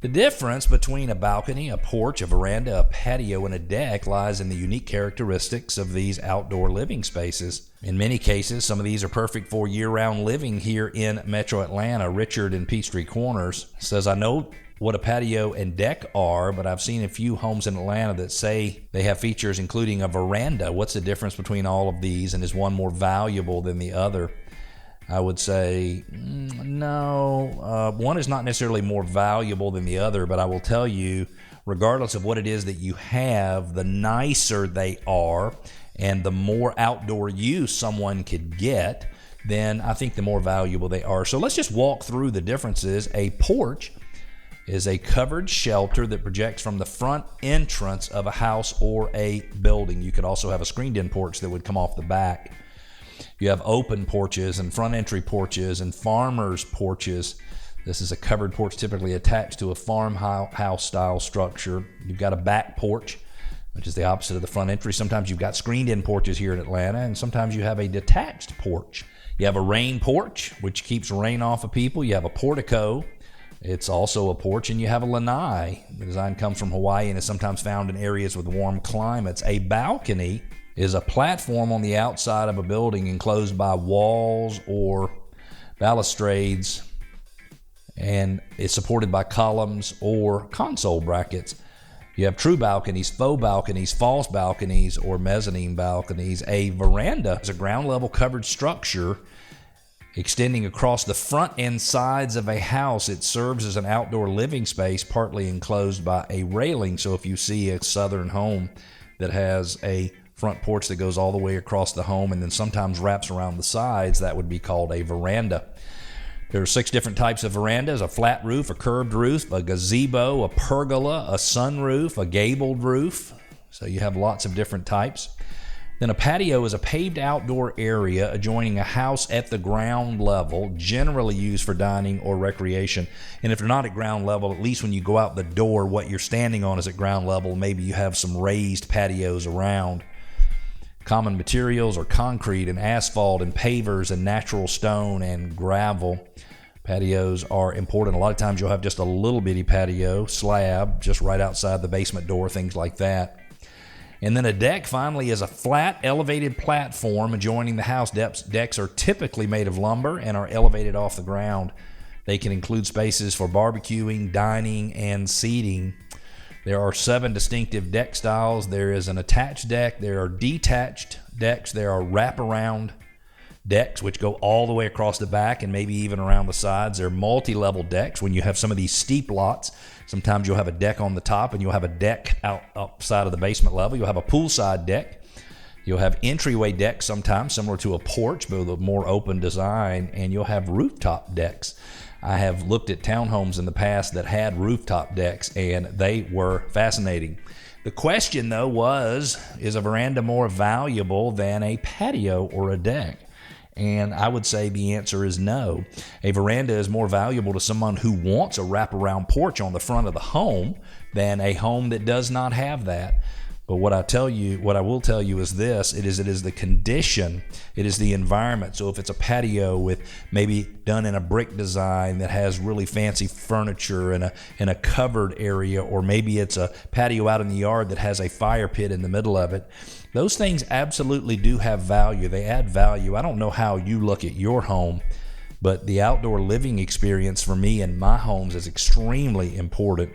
The difference between a balcony, a porch, a veranda, a patio, and a deck lies in the unique characteristics of these outdoor living spaces. In many cases, some of these are perfect for year-round living here in Metro Atlanta. Richard in Peachtree Corners says, I know what a patio and deck are, but I've seen a few homes in Atlanta that say they have features including a veranda. What's the difference between all of these, and is one more valuable than the other? I would say no. One is not necessarily more valuable than the other, but I will tell you, regardless of what it is that you have, the nicer they are and the more outdoor use someone could get, then I think the more valuable they are. So let's just walk through the differences. A porch is a covered shelter that projects from the front entrance of a house or a building. You could also have a screened-in porch that would come off the back. You have open porches and front entry porches and farmers' porches. This is a covered porch typically attached to a farmhouse style structure. You've got a back porch, which is the opposite of the front entry. Sometimes you've got screened-in porches here in Atlanta, and sometimes you have a detached porch. You have a rain porch, which keeps rain off of people. You have a portico. It's also a porch, and you have a lanai. The design comes from Hawaii and is sometimes found in areas with warm climates. A balcony is a platform on the outside of a building enclosed by walls or balustrades, and is supported by columns or console brackets. You have true balconies, faux balconies, false balconies, or mezzanine balconies. A veranda is a ground level covered structure extending across the front and sides of a house. It serves as an outdoor living space, partly enclosed by a railing. So if you see a southern home that has a front porch that goes all the way across the home and then sometimes wraps around the sides, that would be called a veranda. There are 6 different types of verandas: a flat roof, a curved roof, a gazebo, a pergola, a sunroof, a gabled roof. So you have lots of different types. Then a patio is a paved outdoor area adjoining a house at the ground level, generally used for dining or recreation. And if they're not at ground level, at least when you go out the door, what you're standing on is at ground level. Maybe you have some raised patios around. Common materials are concrete and asphalt and pavers and natural stone and gravel. Patios are important. A lot of times you'll have just a little bitty patio slab just right outside the basement door, things like that. And then a deck, finally, is a flat, elevated platform adjoining the house. Decks are typically made of lumber and are elevated off the ground. They can include spaces for barbecuing, dining, and seating. There are 7 distinctive deck styles. There is an attached deck, there are detached decks, there are wraparound decks, which go all the way across the back and maybe even around the sides. There are multi-level decks. When you have some of these steep lots, sometimes you'll have a deck on the top and you'll have a deck outside of the basement level. You'll have a poolside deck. You'll have entryway decks sometimes, similar to a porch, but with a more open design, and you'll have rooftop decks. I have looked at townhomes in the past that had rooftop decks, and they were fascinating. The question, though, was, is a veranda more valuable than a patio or a deck? And I would say the answer is no. A veranda is more valuable to someone who wants a wraparound porch on the front of the home than a home that does not have that. But what I will tell you is this: it is the condition, it is the environment. So if it's a patio with maybe done in a brick design that has really fancy furniture and a covered area, or maybe it's a patio out in the yard that has a fire pit in the middle of it, those things absolutely do have value. They add value. I don't know how you look at your home, but the outdoor living experience for me in my homes is extremely important.